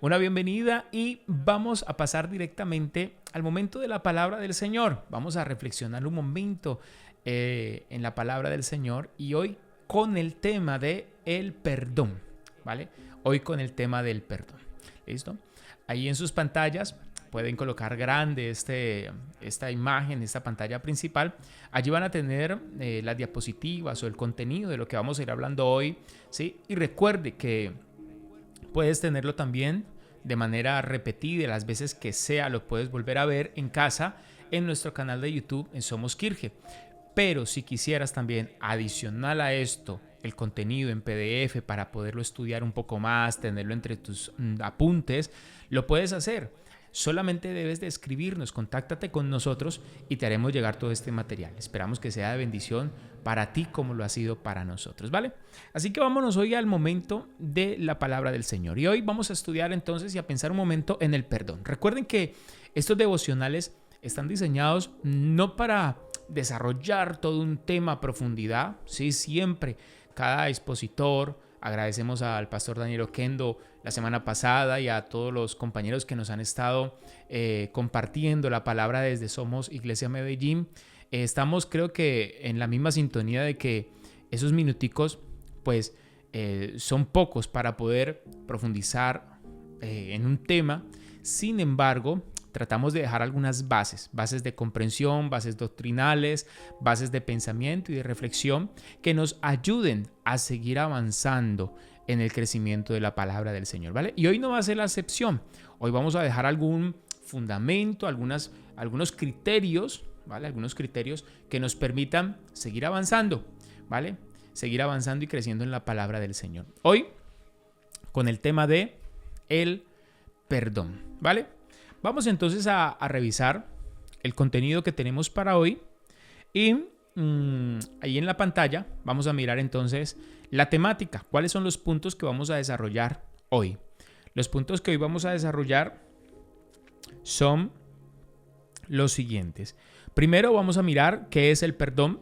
una bienvenida y vamos a pasar directamente al momento de la palabra del Señor. Vamos a reflexionar un momento en la palabra del Señor y hoy con el tema de el perdón, ¿vale? Hoy con el tema del perdón. ¿Listo? Ahí en sus pantallas pueden colocar grande esta imagen, esta pantalla principal. Allí van a tener las diapositivas o el contenido de lo que vamos a ir hablando hoy, ¿sí? Y recuerde que puedes tenerlo también de manera repetida, las veces que sea, lo puedes volver a ver en casa en nuestro canal de YouTube en Somos Kirge. Pero si quisieras también adicional a esto el contenido en PDF para poderlo estudiar un poco más, tenerlo entre tus apuntes, lo puedes hacer. Solamente debes de escribirnos, contáctate con nosotros y te haremos llegar todo este material. Esperamos que sea de bendición para ti como lo ha sido para nosotros, ¿vale? Así que vámonos hoy al momento de la palabra del Señor. Y hoy vamos a estudiar entonces y a pensar un momento en el perdón. Recuerden que estos devocionales están diseñados no para desarrollar todo un tema a profundidad, sí, siempre cada expositor. Agradecemos al pastor Daniel Oquendo la semana pasada y a todos los compañeros que nos han estado compartiendo la palabra desde Somos Iglesia Medellín. Estamos, creo que, en la misma sintonía de que esos minuticos pues son pocos para poder profundizar en un tema. Sin embargo, tratamos de dejar algunas bases de comprensión, bases doctrinales, bases de pensamiento y de reflexión que nos ayuden a seguir avanzando en el crecimiento de la palabra del Señor, ¿vale? Y hoy no va a ser la excepción. Hoy vamos a dejar algún fundamento, algunos criterios, ¿vale? Algunos criterios que nos permitan seguir avanzando, ¿vale? Seguir avanzando y creciendo en la palabra del Señor. Hoy, con el tema de el perdón, ¿vale? Vamos entonces a revisar el contenido que tenemos para hoy y ahí en la pantalla vamos a mirar entonces la temática, cuáles son los puntos que vamos a desarrollar hoy. Los puntos que hoy vamos a desarrollar son los siguientes. Primero vamos a mirar qué es el perdón.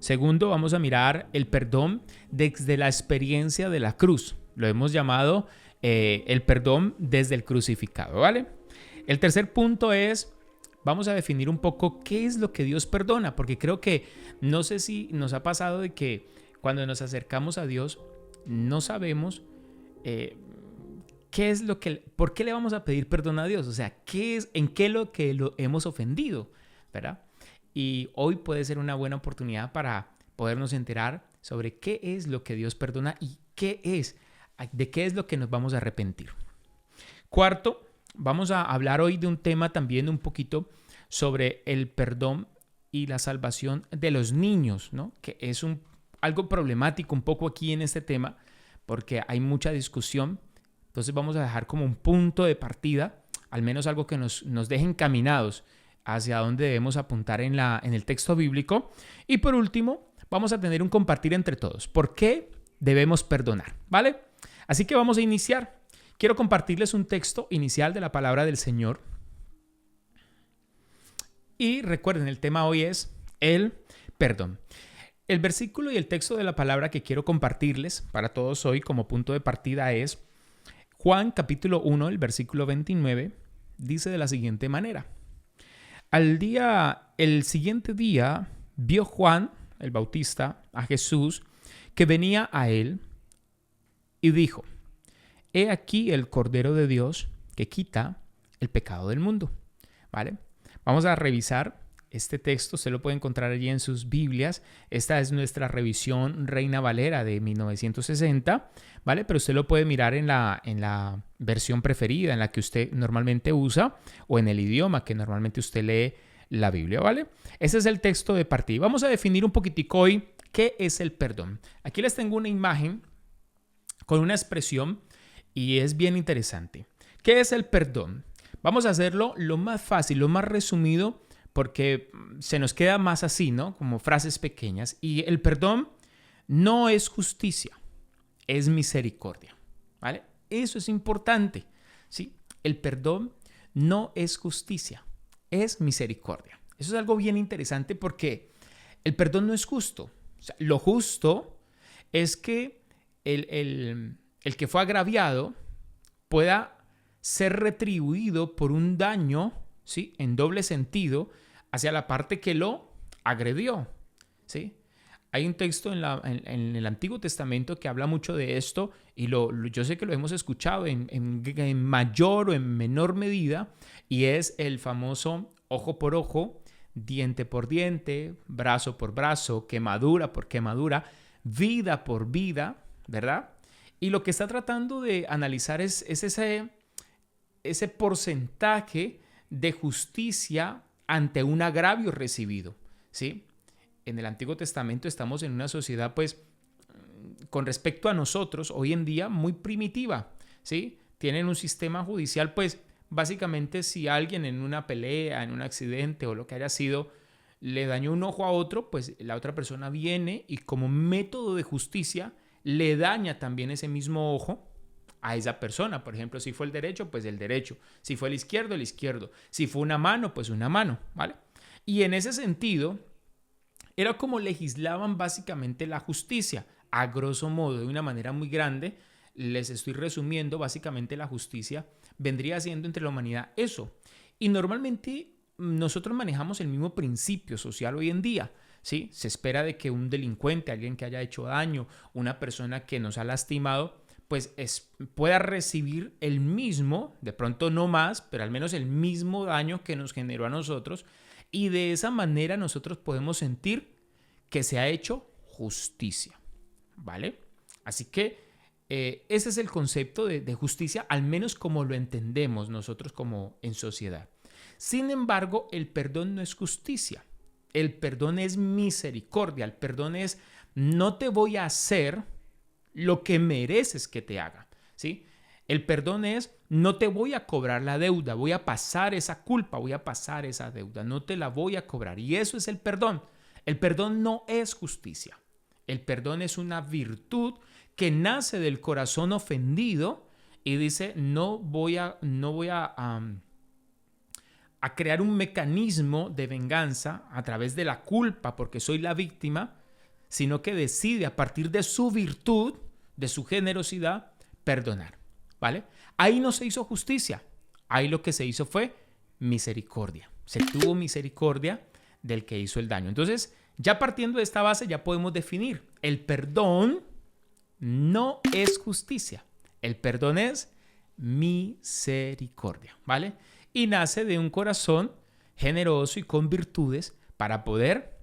Segundo, vamos a mirar el perdón desde la experiencia de la cruz. Lo hemos llamado el perdón desde el crucificado, ¿vale? El tercer punto es, vamos a definir un poco qué es lo que Dios perdona, porque creo que no sé si nos ha pasado de que cuando nos acercamos a Dios no sabemos qué es por qué le vamos a pedir perdón a Dios, o sea, en qué lo que lo hemos ofendido, ¿verdad? Y hoy puede ser una buena oportunidad para podernos enterar sobre qué es lo que Dios perdona y de qué es lo que nos vamos a arrepentir. Cuarto, vamos a hablar hoy de un tema también un poquito sobre el perdón y la salvación de los niños, ¿no? Que es algo problemático un poco aquí en este tema porque hay mucha discusión. Entonces vamos a dejar como un punto de partida, al menos algo que nos deje encaminados hacia dónde debemos apuntar en el texto bíblico. Y por último, vamos a tener un compartir entre todos. ¿Por qué debemos perdonar? ¿Vale? Así que vamos a iniciar. Quiero compartirles un texto inicial de la palabra del Señor. Y recuerden, el tema hoy es el perdón. El versículo y el texto de la palabra que quiero compartirles para todos hoy como punto de partida es Juan capítulo 1, el versículo 29, dice de la siguiente manera. El siguiente día vio Juan, el Bautista, a Jesús que venía a él y dijo: He aquí el Cordero de Dios que quita el pecado del mundo. ¿Vale? Vamos a revisar este texto. Usted lo puede encontrar allí en sus Biblias. Esta es nuestra revisión Reina Valera de 1960. ¿Vale? Pero usted lo puede mirar en la versión preferida, en la que usted normalmente usa o en el idioma que normalmente usted lee la Biblia. ¿Vale? Ese es el texto de partida. Vamos a definir un poquitico hoy qué es el perdón. Aquí les tengo una imagen con una expresión y es bien interesante. ¿Qué es el perdón? Vamos a hacerlo lo más fácil, lo más resumido, porque se nos queda más así, ¿no? Como frases pequeñas. Y el perdón no es justicia, es misericordia, ¿vale? Eso es importante, ¿sí? El perdón no es justicia, es misericordia. Eso es algo bien interesante porque el perdón no es justo. O sea, lo justo es que el que fue agraviado pueda ser retribuido por un daño, ¿sí? En doble sentido, hacia la parte que lo agredió, ¿sí? Hay un texto en el Antiguo Testamento que habla mucho de esto y yo sé que lo hemos escuchado en mayor o en menor medida, y es el famoso ojo por ojo, diente por diente, brazo por brazo, quemadura por quemadura, vida por vida, ¿verdad? Y lo que está tratando de analizar es ese porcentaje de justicia ante un agravio recibido, ¿sí? En el Antiguo Testamento estamos en una sociedad, pues, con respecto a nosotros, hoy en día muy primitiva, ¿sí? Tienen un sistema judicial, pues, básicamente si alguien en una pelea, en un accidente o lo que haya sido, le dañó un ojo a otro, pues la otra persona viene y como método de justicia le daña también ese mismo ojo a esa persona. Por ejemplo, si fue el derecho, pues el derecho. Si fue el izquierdo. Si fue una mano, pues una mano, ¿vale? Y en ese sentido, era como legislaban básicamente la justicia. A grosso modo, de una manera muy grande, les estoy resumiendo, básicamente la justicia vendría siendo entre la humanidad eso. Y normalmente nosotros manejamos el mismo principio social hoy en día, ¿sí? Se espera de que un delincuente, alguien que haya hecho daño, una persona que nos ha lastimado, pues pueda recibir el mismo, de pronto no más, pero al menos el mismo daño que nos generó a nosotros, y de esa manera nosotros podemos sentir que se ha hecho justicia, ¿vale? Así que ese es el concepto de justicia, al menos como lo entendemos nosotros como en sociedad. Sin embargo, el perdón no es justicia. El perdón es misericordia. El perdón es no te voy a hacer lo que mereces que te haga, ¿sí? El perdón es no te voy a cobrar la deuda, voy a pasar esa culpa, voy a pasar esa deuda, no te la voy a cobrar. Y eso es el perdón. El perdón no es justicia. El perdón es una virtud que nace del corazón ofendido y dice no voy a crear un mecanismo de venganza a través de la culpa porque soy la víctima, sino que decide a partir de su virtud, de su generosidad, perdonar, ¿vale? Ahí no se hizo justicia, ahí lo que se hizo fue misericordia. Se tuvo misericordia del que hizo el daño. Entonces, ya partiendo de esta base, ya podemos definir, el perdón no es justicia, el perdón es misericordia, ¿vale? Y nace de un corazón generoso y con virtudes para poder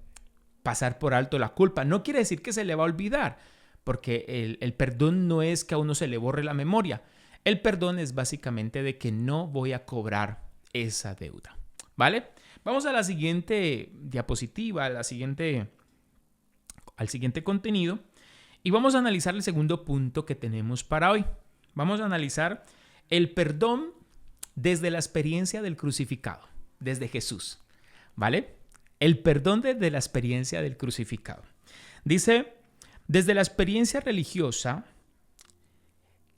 pasar por alto la culpa. No quiere decir que se le va a olvidar, porque el perdón no es que a uno se le borre la memoria. El perdón es básicamente de que no voy a cobrar esa deuda, ¿vale? Vamos a la siguiente diapositiva, al siguiente contenido, y vamos a analizar el segundo punto que tenemos para hoy. Vamos a analizar el perdón desde la experiencia del crucificado, desde Jesús, ¿vale? El perdón desde la experiencia del crucificado. Dice, desde la experiencia religiosa,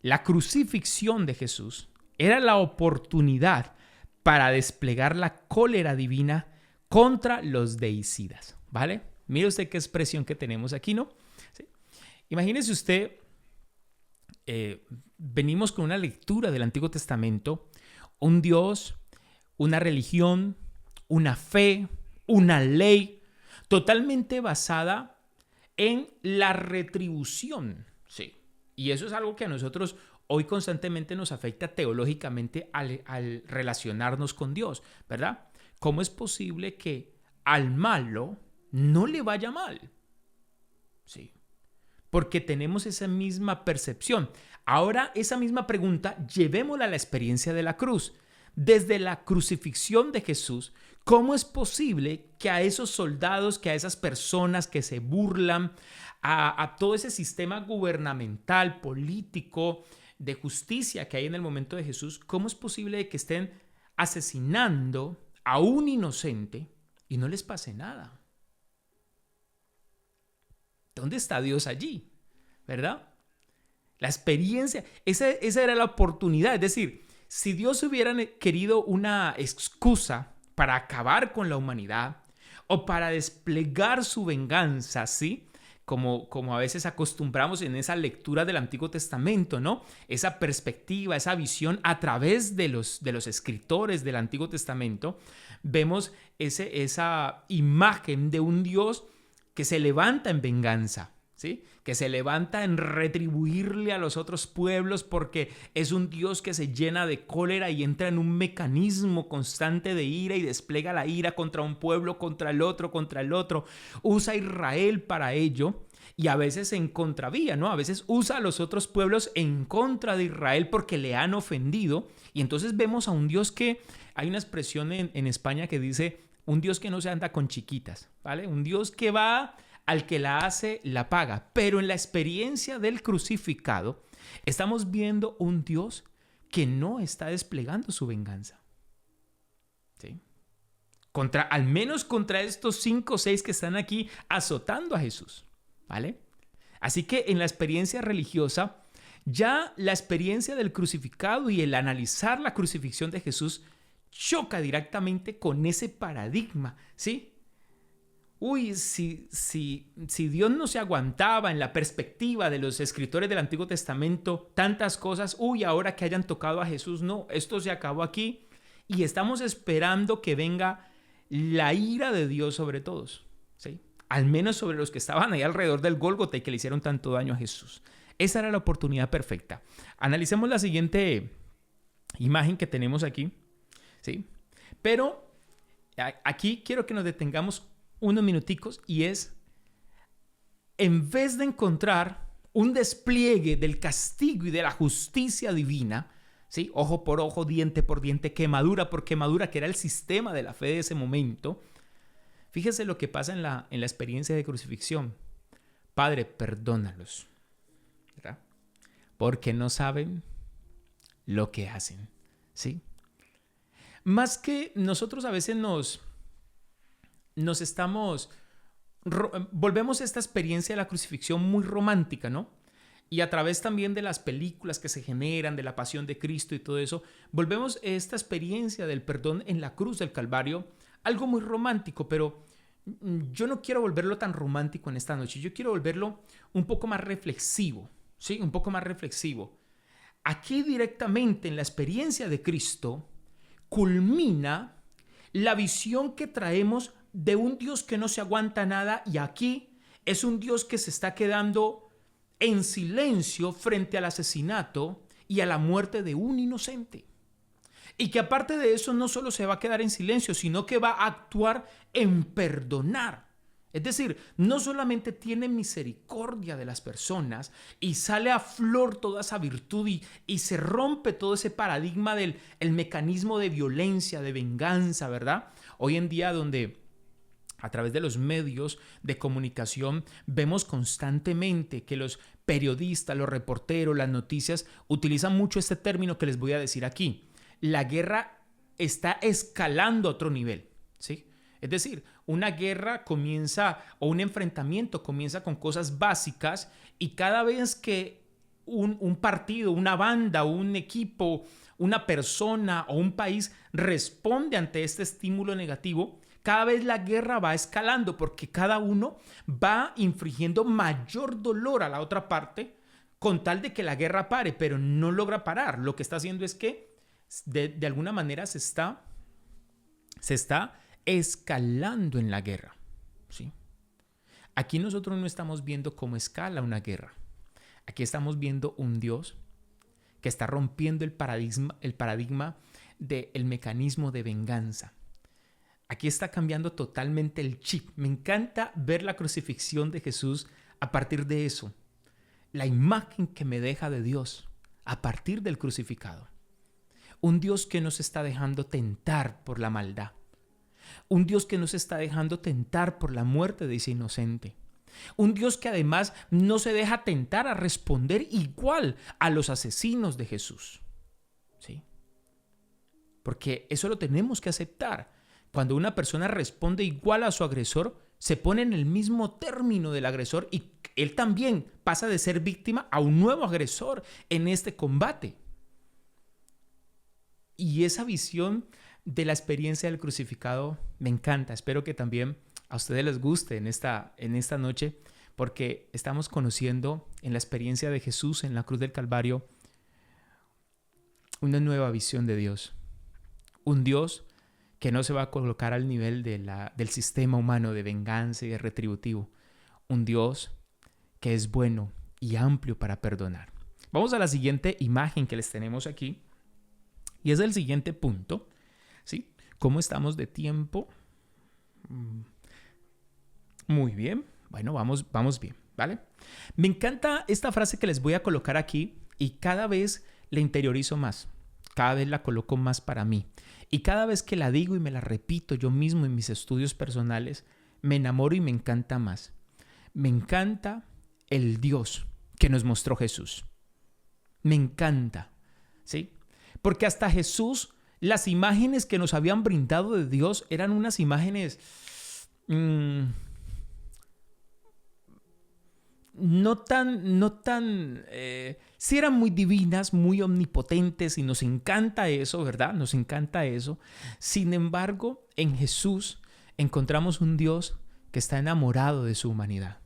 la crucifixión de Jesús era la oportunidad para desplegar la cólera divina contra los deicidas, ¿vale? Mire usted qué expresión que tenemos aquí, ¿no? ¿Sí? Imagínese usted, venimos con una lectura del Antiguo Testamento, un Dios, una religión, una fe, una ley totalmente basada en la retribución, ¿sí? Y eso es algo que a nosotros hoy constantemente nos afecta teológicamente al relacionarnos con Dios, ¿verdad? ¿Cómo es posible que al malo no le vaya mal? Sí, porque tenemos esa misma percepción. Ahora, esa misma pregunta, llevémosla a la experiencia de la cruz. Desde la crucifixión de Jesús, ¿cómo es posible que a esos soldados, que a esas personas que se burlan, a todo ese sistema gubernamental, político, de justicia que hay en el momento de Jesús, cómo es posible que estén asesinando a un inocente y no les pase nada? ¿Dónde está Dios allí? ¿Verdad? La experiencia, esa era la oportunidad. Es decir, si Dios hubiera querido una excusa para acabar con la humanidad o para desplegar su venganza, ¿sí?, como a veces acostumbramos en esa lectura del Antiguo Testamento, ¿no? Esa perspectiva, esa visión a través de los escritores del Antiguo Testamento, vemos esa imagen de un Dios que se levanta en venganza, ¿sí? Que se levanta en retribuirle a los otros pueblos porque es un Dios que se llena de cólera y entra en un mecanismo constante de ira y despliega la ira contra un pueblo, contra el otro, contra el otro. Usa a Israel para ello y a veces en contravía, ¿no? A veces usa a los otros pueblos en contra de Israel porque le han ofendido. Y entonces vemos a un Dios que, hay una expresión en España que dice, un Dios que no se anda con chiquitas, ¿vale? Un Dios que va al que la hace, la paga. Pero en la experiencia del crucificado, estamos viendo un Dios que no está desplegando su venganza. ¿Sí? Al menos contra estos 5 o 6 que están aquí azotando a Jesús. ¿Vale? Así que en la experiencia religiosa, ya la experiencia del crucificado y el analizar la crucifixión de Jesús choca directamente con ese paradigma, ¿sí? Uy, si Dios no se aguantaba en la perspectiva de los escritores del Antiguo Testamento tantas cosas, uy, ahora que hayan tocado a Jesús, no, esto se acabó aquí y estamos esperando que venga la ira de Dios sobre todos, ¿sí? Al menos sobre los que estaban ahí alrededor del Gólgota y que le hicieron tanto daño a Jesús. Esa era la oportunidad perfecta. Analicemos la siguiente imagen que tenemos aquí, ¿sí? Pero aquí quiero que nos detengamos unos minuticos y es, en vez de encontrar un despliegue del castigo y de la justicia divina, ¿sí? Ojo por ojo, diente por diente, quemadura por quemadura, que era el sistema de la fe de ese momento, fíjese lo que pasa en la experiencia de crucifixión. Padre, perdónalos, ¿verdad? Porque no saben lo que hacen, ¿sí? Más que nosotros a veces volvemos a esta experiencia de la crucifixión muy romántica, ¿no? Y a través también de las películas que se generan, de la pasión de Cristo y todo eso, volvemos a esta experiencia del perdón en la cruz del Calvario, algo muy romántico, pero yo no quiero volverlo tan romántico en esta noche, yo quiero volverlo un poco más reflexivo, ¿sí? Un poco más reflexivo. Aquí directamente en la experiencia de Cristo culmina la visión que traemos de un Dios que no se aguanta nada, y aquí es un Dios que se está quedando en silencio frente al asesinato y a la muerte de un inocente. Y que aparte de eso no solo se va a quedar en silencio, sino que va a actuar en perdonar. Es decir, no solamente tiene misericordia de las personas y sale a flor toda esa virtud y se rompe todo ese paradigma del el mecanismo de violencia, de venganza, ¿verdad? Hoy en día donde a través de los medios de comunicación vemos constantemente que los periodistas, los reporteros, las noticias utilizan mucho este término que les voy a decir aquí. La guerra está escalando a otro nivel, ¿sí? Es decir, una guerra comienza o un enfrentamiento comienza con cosas básicas y cada vez que un partido, una banda, un equipo, una persona o un país responde ante este estímulo negativo, cada vez la guerra va escalando porque cada uno va infligiendo mayor dolor a la otra parte con tal de que la guerra pare, pero no logra parar. Lo que está haciendo es que de alguna manera se está escalando en la guerra, ¿sí? Aquí nosotros no estamos viendo cómo escala una guerra. Aquí estamos viendo un Dios que está rompiendo el paradigma del mecanismo de venganza. Aquí está cambiando totalmente el chip. Me encanta ver la crucifixión de Jesús a partir de eso. La imagen que me deja de Dios a partir del crucificado. Un Dios que no se está dejando tentar por la maldad. Un Dios que no se está dejando tentar por la muerte de ese inocente. Un Dios que además no se deja tentar a responder igual a los asesinos de Jesús. ¿Sí? Porque eso lo tenemos que aceptar. Cuando una persona responde igual a su agresor, se pone en el mismo término del agresor y él también pasa de ser víctima a un nuevo agresor en este combate. Y esa visión de la experiencia del crucificado me encanta. Espero que también a ustedes les guste en esta noche, porque estamos conociendo en la experiencia de Jesús en la cruz del Calvario una nueva visión de Dios. Un Dios que no se va a colocar al nivel del sistema humano de venganza y de retributivo. Un Dios que es bueno y amplio para perdonar. Vamos a la siguiente imagen que les tenemos aquí. Y es el siguiente punto, ¿sí? ¿Cómo estamos de tiempo? Muy bien. Bueno, vamos bien, ¿vale? Me encanta esta frase que les voy a colocar aquí y cada vez la interiorizo más. Cada vez la coloco más para mí. Y cada vez que la digo y me la repito yo mismo en mis estudios personales, me enamoro y me encanta más. Me encanta el Dios que nos mostró Jesús. Me encanta, ¿sí? Porque hasta Jesús, las imágenes que nos habían brindado de Dios eran unas imágenes sí eran muy divinas, muy omnipotentes y nos encanta eso, ¿verdad? Nos encanta eso. Sin embargo, en Jesús encontramos un Dios que está enamorado de su humanidad.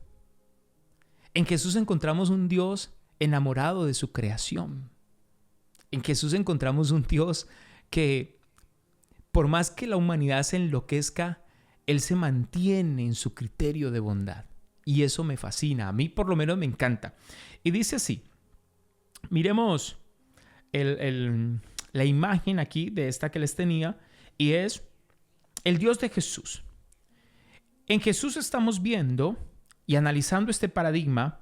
En Jesús encontramos un Dios enamorado de su creación. En Jesús encontramos un Dios que, por más que la humanidad se enloquezca, Él se mantiene en su criterio de bondad. Y eso me fascina, a mí por lo menos me encanta. Y dice así, miremos la imagen aquí de esta que les tenía, y es el Dios de Jesús. En Jesús estamos viendo y analizando este paradigma,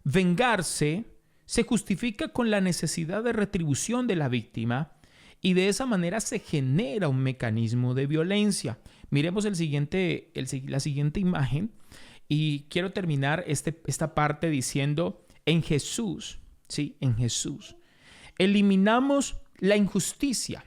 vengarse se justifica con la necesidad de retribución de la víctima y de esa manera se genera un mecanismo de violencia. Miremos la siguiente imagen y quiero terminar esta parte diciendo, en Jesús, ¿sí? En Jesús eliminamos la injusticia,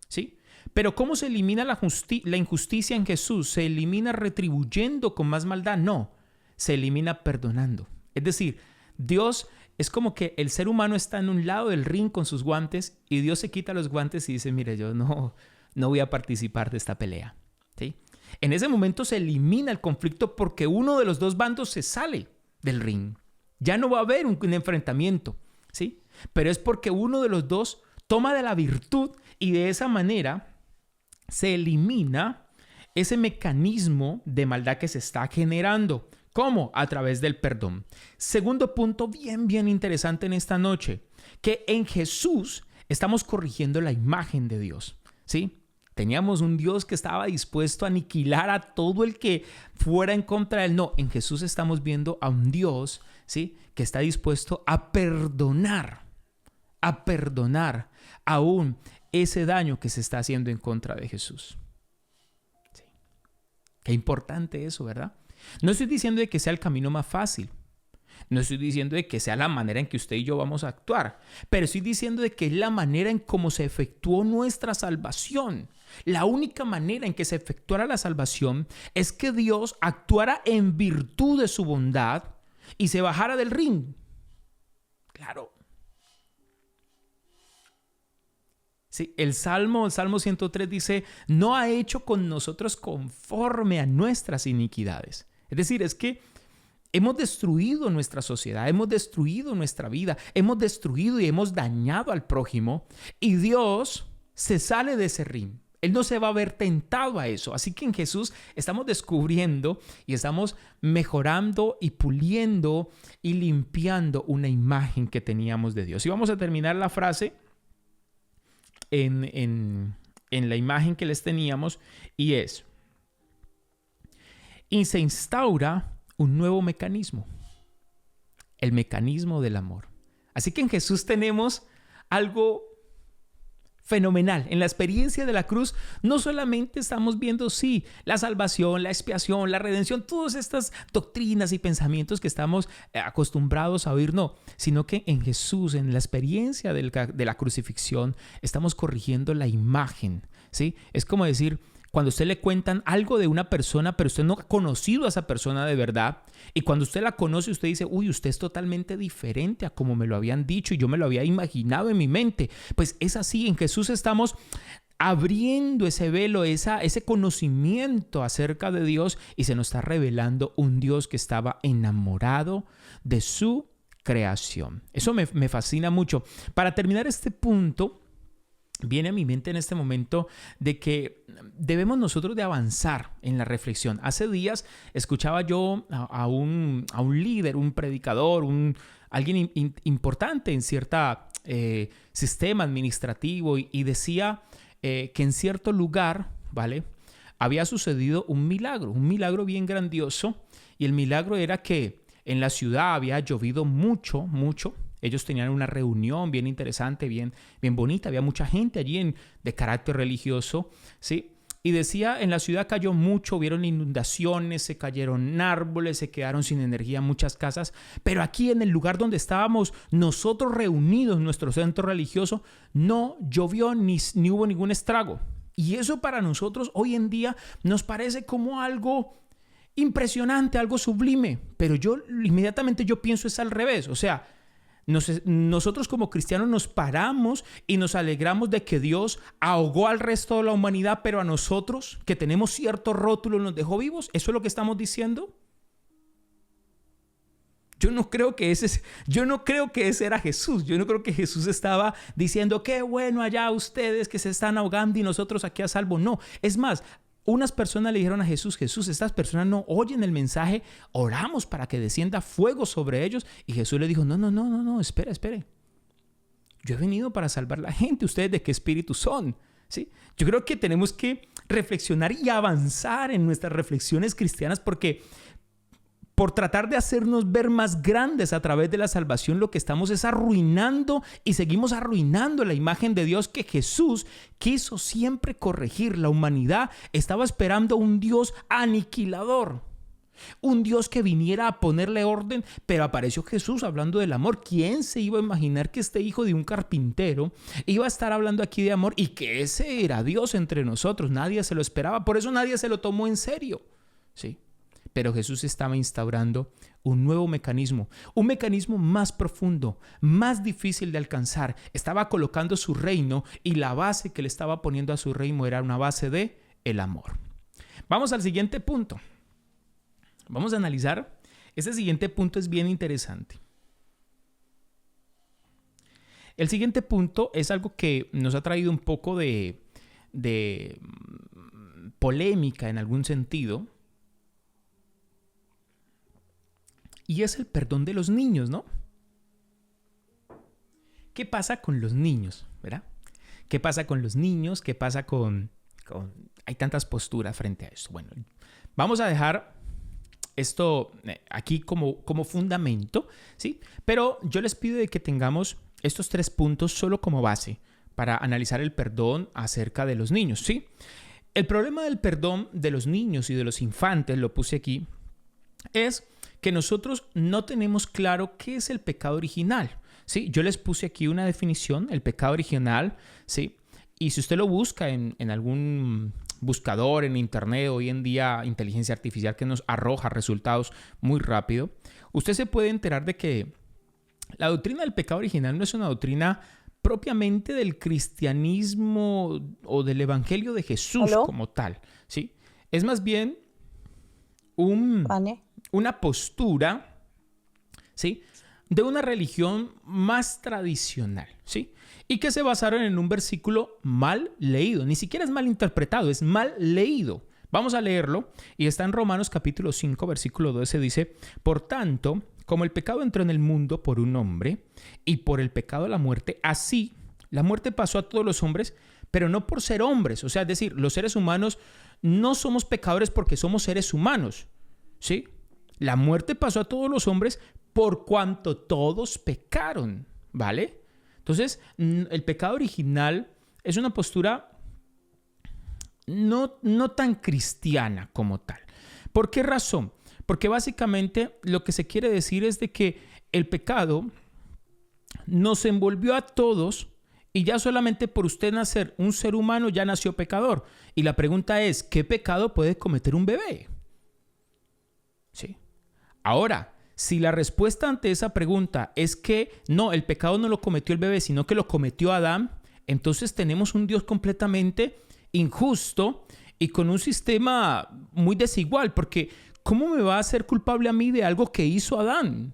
¿sí? Pero ¿cómo se elimina la injusticia en Jesús? ¿Se elimina retribuyendo con más maldad? No, se elimina perdonando. Es decir, Dios es como que el ser humano está en un lado del ring con sus guantes y Dios se quita los guantes y dice, mire, yo no voy a participar de esta pelea, ¿sí? En ese momento se elimina el conflicto porque uno de los dos bandos se sale del ring. Ya no va a haber un enfrentamiento, ¿sí? Pero es porque uno de los dos toma de la virtud y de esa manera se elimina ese mecanismo de maldad que se está generando. ¿Cómo? A través del perdón. Segundo punto bien interesante en esta noche, que en Jesús estamos corrigiendo la imagen de Dios, ¿sí? Teníamos un Dios que estaba dispuesto a aniquilar a todo el que fuera en contra de él. No, en Jesús estamos viendo a un Dios, ¿sí? Que está dispuesto a perdonar aún ese daño que se está haciendo en contra de Jesús. Sí. Qué importante eso, ¿verdad? No estoy diciendo de que sea el camino más fácil. No estoy diciendo de que sea la manera en que usted y yo vamos a actuar. Pero estoy diciendo de que es la manera en cómo se efectuó nuestra salvación. La única manera en que se efectuara la salvación es que Dios actuara en virtud de su bondad y se bajara del ring. Claro. Sí, el Salmo 103 dice, no ha hecho con nosotros conforme a nuestras iniquidades. Es decir, es que hemos destruido nuestra sociedad, hemos destruido nuestra vida, hemos destruido y hemos dañado al prójimo y Dios se sale de ese ring. Él no se va a ver tentado a eso. Así que en Jesús estamos descubriendo y estamos mejorando y puliendo y limpiando una imagen que teníamos de Dios. Y vamos a terminar la frase en la imagen que les teníamos y es, y se instaura un nuevo mecanismo, el mecanismo del amor. Así que en Jesús tenemos algo fenomenal. En la experiencia de la cruz no solamente estamos viendo, sí, la salvación, la expiación, la redención, todas estas doctrinas y pensamientos que estamos acostumbrados a oír, no, sino que en Jesús, en la experiencia de la crucifixión, estamos corrigiendo la imagen, ¿sí? Es como decir, cuando usted le cuentan algo de una persona, pero usted no ha conocido a esa persona de verdad, y cuando usted la conoce, usted dice, uy, usted es totalmente diferente a como me lo habían dicho y yo me lo había imaginado en mi mente. Pues es así, en Jesús estamos abriendo ese velo, ese conocimiento acerca de Dios, y se nos está revelando un Dios que estaba enamorado de su creación. Eso me fascina mucho. Para terminar este punto, viene a mi mente en este momento de que debemos nosotros de avanzar en la reflexión. Hace días escuchaba yo a un líder, un predicador, alguien importante en cierto sistema administrativo, y decía que en cierto lugar, ¿vale?, había sucedido un milagro bien grandioso, y el milagro era que en la ciudad había llovido mucho. Ellos tenían una reunión bien interesante, bien bonita. Había mucha gente allí de carácter religioso, ¿sí? Y decía, en la ciudad cayó mucho, hubieron inundaciones, se cayeron árboles, se quedaron sin energía muchas casas. Pero aquí en el lugar donde estábamos nosotros reunidos, nuestro centro religioso, no llovió ni hubo ningún estrago. Y eso para nosotros hoy en día nos parece como algo impresionante, algo sublime. Pero inmediatamente yo pienso es al revés. O sea, nosotros como cristianos nos paramos y nos alegramos de que Dios ahogó al resto de la humanidad, pero a nosotros, que tenemos cierto rótulo, nos dejó vivos. ¿Eso es lo que estamos diciendo? Yo no creo que ese era Jesús. Yo no creo que Jesús estaba diciendo, qué bueno allá ustedes que se están ahogando y nosotros aquí a salvo. No, es más, unas personas le dijeron a Jesús, estas personas no oyen el mensaje, oramos para que descienda fuego sobre ellos. Y Jesús le dijo, no, espere. Yo he venido para salvar a la gente. ¿Ustedes de qué espíritu son? ¿Sí? Yo creo que tenemos que reflexionar y avanzar en nuestras reflexiones cristianas, porque por tratar de hacernos ver más grandes a través de la salvación, lo que estamos es arruinando y seguimos arruinando la imagen de Dios que Jesús quiso siempre corregir. La humanidad estaba esperando a un Dios aniquilador, un Dios que viniera a ponerle orden, pero apareció Jesús hablando del amor. ¿Quién se iba a imaginar que este hijo de un carpintero iba a estar hablando aquí de amor y que ese era Dios entre nosotros? Nadie se lo esperaba, por eso nadie se lo tomó en serio, ¿sí? Pero Jesús estaba instaurando un nuevo mecanismo, un mecanismo más profundo, más difícil de alcanzar. Estaba colocando su reino, y la base que le estaba poniendo a su reino era una base de el amor. Vamos al siguiente punto. Vamos a analizar. Este siguiente punto es bien interesante. El siguiente punto es algo que nos ha traído un poco de polémica en algún sentido. Y es el perdón de los niños, ¿no? ¿Qué pasa con los niños, verdad? ¿Qué pasa con los niños? ¿Qué pasa con... Hay tantas posturas frente a esto. Bueno, vamos a dejar esto aquí como fundamento, ¿sí? Pero yo les pido de que tengamos estos 3 puntos solo como base para analizar el perdón acerca de los niños, ¿sí? El problema del perdón de los niños y de los infantes, lo puse aquí, es que nosotros no tenemos claro qué es el pecado original, ¿sí? Yo les puse aquí una definición, el pecado original, ¿sí? Y si usted lo busca en algún buscador en internet, hoy en día inteligencia artificial que nos arroja resultados muy rápido, usted se puede enterar de que la doctrina del pecado original no es una doctrina propiamente del cristianismo o del evangelio de Jesús. ¿Aló? Como tal, ¿sí? Es más bien una postura, ¿sí?, de una religión más tradicional, ¿sí?, y que se basaron en un versículo mal leído. Ni siquiera es mal interpretado, es mal leído. Vamos a leerlo, y está en Romanos capítulo 5, versículo 12, dice: por tanto, como el pecado entró en el mundo por un hombre, y por el pecado la muerte, así la muerte pasó a todos los hombres, pero no por ser hombres. O sea, es decir, los seres humanos no somos pecadores porque somos seres humanos, ¿sí? La muerte pasó a todos los hombres por cuanto todos pecaron, ¿vale? Entonces, el pecado original es una postura no tan cristiana como tal. ¿Por qué razón? Porque básicamente lo que se quiere decir es de que el pecado nos envolvió a todos, y ya solamente por usted nacer un ser humano ya nació pecador. Y la pregunta es, ¿qué pecado puede cometer un bebé? ¿Sí? Ahora, si la respuesta ante esa pregunta es que no, el pecado no lo cometió el bebé, sino que lo cometió Adán, entonces tenemos un Dios completamente injusto y con un sistema muy desigual, porque ¿cómo me va a hacer culpable a mí de algo que hizo Adán?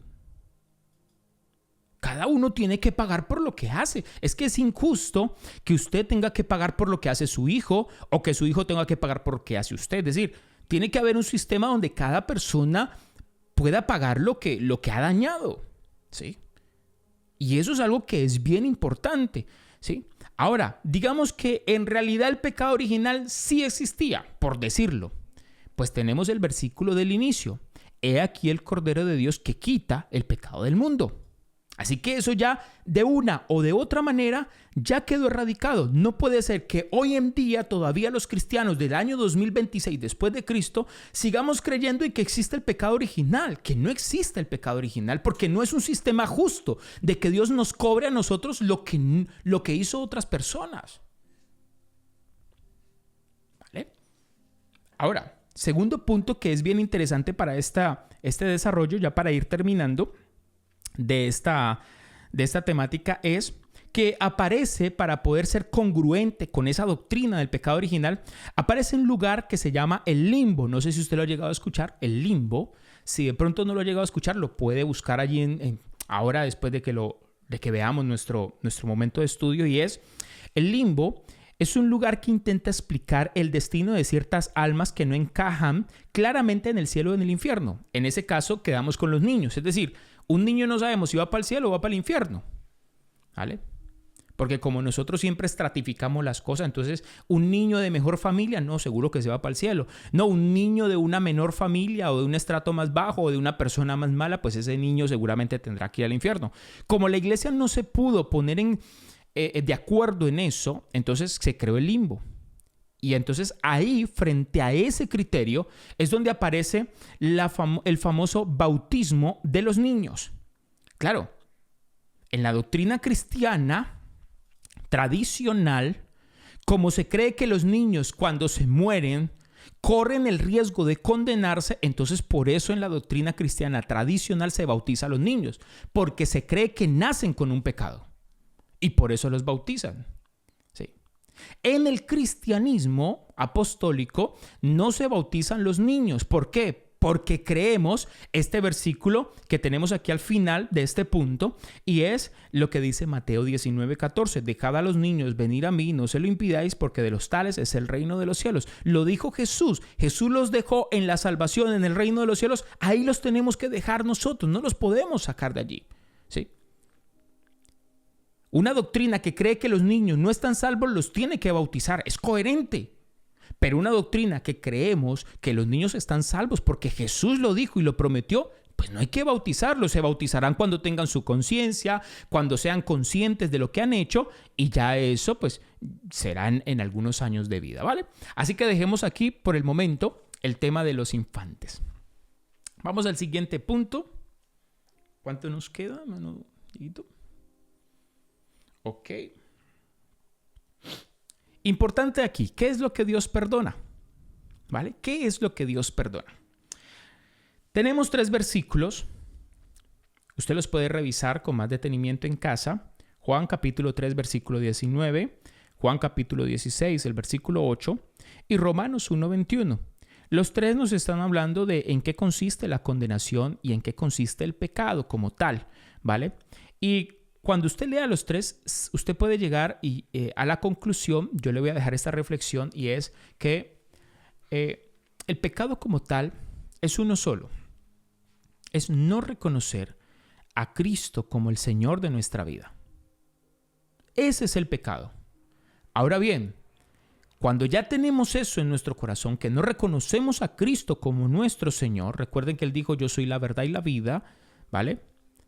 Cada uno tiene que pagar por lo que hace. Es que es injusto que usted tenga que pagar por lo que hace su hijo o que su hijo tenga que pagar por lo que hace usted. Es decir, tiene que haber un sistema donde cada persona pueda pagar lo que ha dañado, ¿sí? Y eso es algo que es bien importante, ¿sí? Ahora, digamos que en realidad el pecado original sí existía, por decirlo. Pues tenemos el versículo del inicio. He aquí el Cordero de Dios que quita el pecado del mundo. Así que eso ya de una o de otra manera ya quedó erradicado. No puede ser que hoy en día todavía los cristianos del año 2026 después de Cristo sigamos creyendo en que existe el pecado original, que no existe el pecado original, porque no es un sistema justo de que Dios nos cobre a nosotros lo que hizo otras personas. ¿Vale? Ahora, segundo punto que es bien interesante para este desarrollo, ya para ir terminando, de esta temática es que aparece, para poder ser congruente con esa doctrina del pecado original, aparece un lugar que se llama el limbo. No sé si usted lo ha llegado a escuchar, el limbo. Si de pronto no lo ha llegado a escuchar, lo puede buscar allí ahora después de que veamos nuestro momento de estudio. Y el limbo es un lugar que intenta explicar el destino de ciertas almas que no encajan claramente en el cielo o en el infierno. En ese caso quedamos con los niños, es decir, un niño no sabemos si va para el cielo o va para el infierno, ¿vale? Porque como nosotros siempre estratificamos las cosas, entonces un niño de mejor familia, no, seguro que se va para el cielo. No, un niño de una menor familia o de un estrato más bajo o de una persona más mala, pues ese niño seguramente tendrá que ir al infierno. Como la iglesia no se pudo poner de acuerdo en eso, entonces se creó el limbo. Y entonces ahí, frente a ese criterio, es donde aparece el famoso bautismo de los niños. Claro, en la doctrina cristiana tradicional, como se cree que los niños cuando se mueren corren el riesgo de condenarse, entonces por eso en la doctrina cristiana tradicional se bautiza a los niños, porque se cree que nacen con un pecado y por eso los bautizan. En el cristianismo apostólico no se bautizan los niños. ¿Por qué? Porque creemos este versículo que tenemos aquí al final de este punto, y es lo que dice Mateo 19:14. Dejad a los niños venir a mí, no se lo impidáis, porque de los tales es el reino de los cielos. Lo dijo Jesús. Jesús los dejó en la salvación, en el reino de los cielos. Ahí los tenemos que dejar nosotros. No los podemos sacar de allí. ¿Sí? Una doctrina que cree que los niños no están salvos los tiene que bautizar. Es coherente. Pero una doctrina que creemos que los niños están salvos porque Jesús lo dijo y lo prometió, pues no hay que bautizarlos. Se bautizarán cuando tengan su conciencia, cuando sean conscientes de lo que han hecho, y ya eso pues serán en algunos años de vida, ¿vale? Así que dejemos aquí por el momento el tema de los infantes. Vamos al siguiente punto. ¿Cuánto nos queda, mano? Ok. Importante aquí, ¿qué es lo que Dios perdona? ¿Vale? ¿Qué es lo que Dios perdona? Tenemos 3 versículos. Usted los puede revisar con más detenimiento en casa. Juan capítulo 3, versículo 19. Juan capítulo 16, el versículo 8. Y Romanos 1:21. Los 3 nos están hablando de en qué consiste la condenación y en qué consiste el pecado como tal, ¿vale? Y cuando usted lea los 3, usted puede llegar a la conclusión. Yo le voy a dejar esta reflexión, y es que el pecado como tal es uno solo. Es no reconocer a Cristo como el Señor de nuestra vida. Ese es el pecado. Ahora bien, cuando ya tenemos eso en nuestro corazón, que no reconocemos a Cristo como nuestro Señor, recuerden que Él dijo, yo soy la verdad y la vida, ¿vale?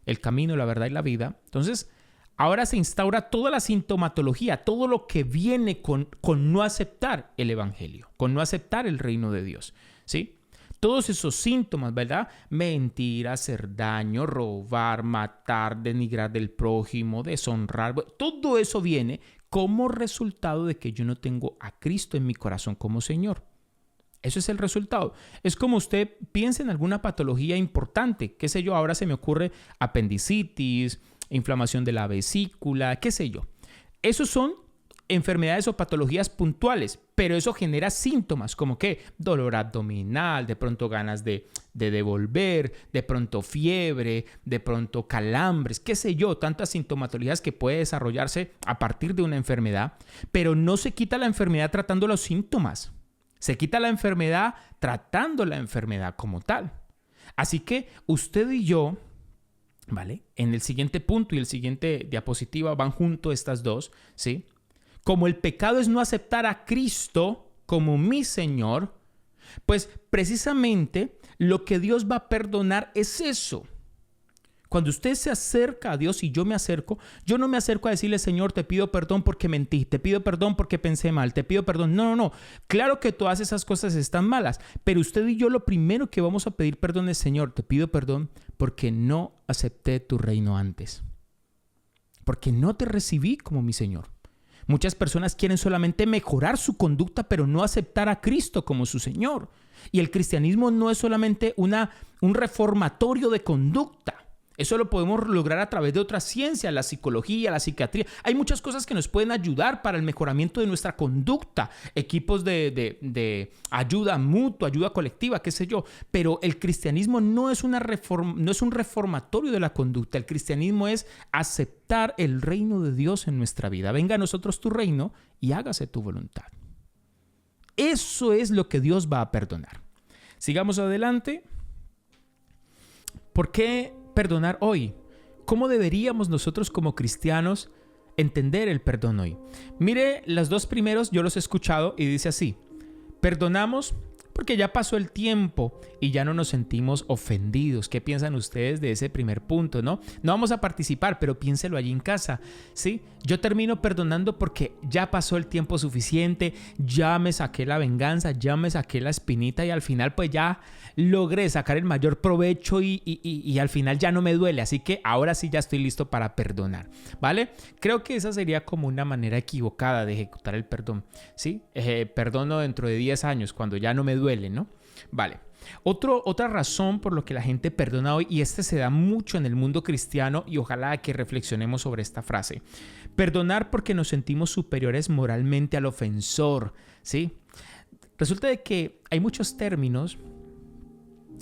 El camino, la verdad y la vida. Entonces, ahora se instaura toda la sintomatología, todo lo que viene con no aceptar el evangelio, con no aceptar el reino de Dios, ¿sí? Todos esos síntomas, ¿verdad? Mentir, hacer daño, robar, matar, denigrar del prójimo, deshonrar, todo eso viene como resultado de que yo no tengo a Cristo en mi corazón como Señor. Eso es el resultado. Es como usted piensa en alguna patología importante, qué sé yo, ahora se me ocurre apendicitis, inflamación de la vesícula, qué sé yo. Esos son enfermedades o patologías puntuales, pero eso genera síntomas como que dolor abdominal, de pronto ganas de devolver, de pronto fiebre, de pronto calambres, qué sé yo, tantas sintomatologías que puede desarrollarse a partir de una enfermedad, pero no se quita la enfermedad tratando los síntomas. Se quita la enfermedad tratando la enfermedad como tal. Así que usted y yo, ¿vale? En el siguiente punto y el siguiente diapositiva van junto estas dos, ¿sí? Como el pecado es no aceptar a Cristo como mi Señor, pues precisamente lo que Dios va a perdonar es eso. Cuando usted se acerca a Dios y yo me acerco, yo no me acerco a decirle, Señor, te pido perdón porque mentí, te pido perdón porque pensé mal, te pido perdón. No. Claro que todas esas cosas están malas, pero usted y yo lo primero que vamos a pedir perdón es, Señor, te pido perdón porque no acepté tu reino antes. Porque no te recibí como mi Señor. Muchas personas quieren solamente mejorar su conducta, pero no aceptar a Cristo como su Señor. Y el cristianismo no es solamente un reformatorio de conducta. Eso lo podemos lograr a través de otras ciencias, la psicología, la psiquiatría. Hay muchas cosas que nos pueden ayudar para el mejoramiento de nuestra conducta. Equipos de ayuda mutua, ayuda colectiva, qué sé yo. Pero el cristianismo no es un reformatorio de la conducta. El cristianismo es aceptar el reino de Dios en nuestra vida. Venga a nosotros tu reino y hágase tu voluntad. Eso es lo que Dios va a perdonar. Sigamos adelante. ¿Por qué perdonar hoy? ¿Cómo deberíamos nosotros como cristianos entender el perdón hoy? Mire, los dos primeros yo los he escuchado y dice así: perdonamos porque ya pasó el tiempo y ya no nos sentimos ofendidos. ¿Qué piensan ustedes de ese primer punto, no? No vamos a participar, pero piénselo allí en casa, ¿sí? Yo termino perdonando porque ya pasó el tiempo suficiente, ya me saqué la venganza, ya me saqué la espinita y al final pues ya logré sacar el mayor provecho y al final ya no me duele. Así que ahora sí ya estoy listo para perdonar, ¿vale? Creo que esa sería como una manera equivocada de ejecutar el perdón, ¿sí? Perdono dentro de 10 años cuando ya no me duele, ¿no? Vale. Otra razón por lo que la gente perdona hoy, y este se da mucho en el mundo cristiano, y ojalá que reflexionemos sobre esta frase: perdonar porque nos sentimos superiores moralmente al ofensor, ¿sí? Resulta de que hay muchos términos,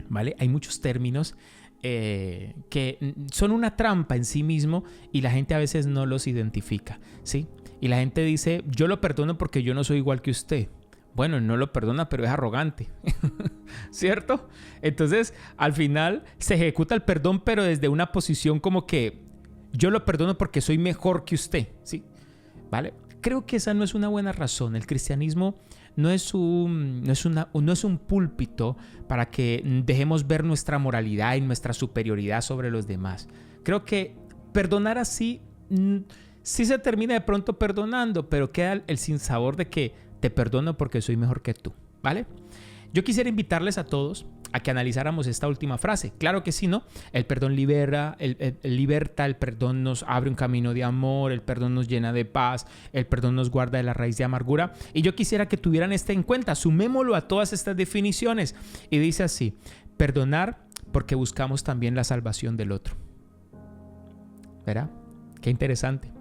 ¿vale? Hay muchos términos que son una trampa en sí mismo y la gente a veces no los identifica, ¿sí? Y la gente dice, yo lo perdono porque yo no soy igual que usted. Bueno, no lo perdona, pero es arrogante, ¿cierto? Entonces, al final se ejecuta el perdón, pero desde una posición como que yo lo perdono porque soy mejor que usted, ¿sí? ¿Vale? Creo que esa no es una buena razón. El cristianismo no es un púlpito para que dejemos ver nuestra moralidad y nuestra superioridad sobre los demás. Creo que perdonar así sí se termina de pronto perdonando, pero queda el sinsabor de que te perdono porque soy mejor que tú, ¿vale? Yo quisiera invitarles a todos a que analizáramos esta última frase. Claro que sí, ¿no? El perdón libera, liberta, el perdón nos abre un camino de amor, el perdón nos llena de paz, el perdón nos guarda de la raíz de amargura. Y yo quisiera que tuvieran esto en cuenta, sumémoslo a todas estas definiciones. Y dice así: perdonar porque buscamos también la salvación del otro. ¿Verdad? Qué interesante.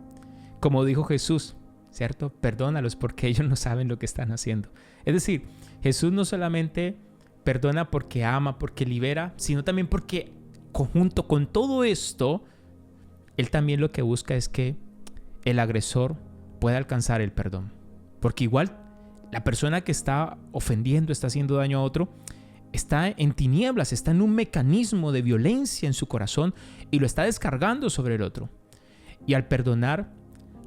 Como dijo Jesús, ¿cierto? Perdónalos porque ellos no saben lo que están haciendo. Es decir, Jesús no solamente perdona porque ama, porque libera, sino también porque conjunto con todo esto, Él también lo que busca es que el agresor pueda alcanzar el perdón. Porque igual la persona que está ofendiendo, está haciendo daño a otro, está en tinieblas, está en un mecanismo de violencia en su corazón y lo está descargando sobre el otro. Y al perdonar,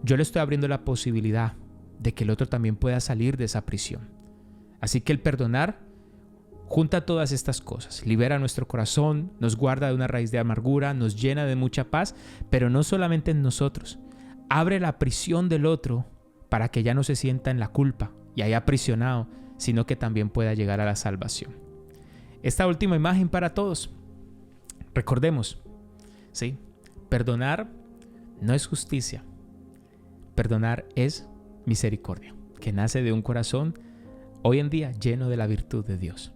yo le estoy abriendo la posibilidad de que el otro también pueda salir de esa prisión. Así que el perdonar junta todas estas cosas, libera nuestro corazón, nos guarda de una raíz de amargura, nos llena de mucha paz, pero no solamente en nosotros, abre la prisión del otro para que ya no se sienta en la culpa y haya aprisionado, sino que también pueda llegar a la salvación. Esta última imagen para todos. Recordemos, ¿sí? Perdonar no es justicia. Perdonar es misericordia, que nace de un corazón hoy en día lleno de la virtud de Dios.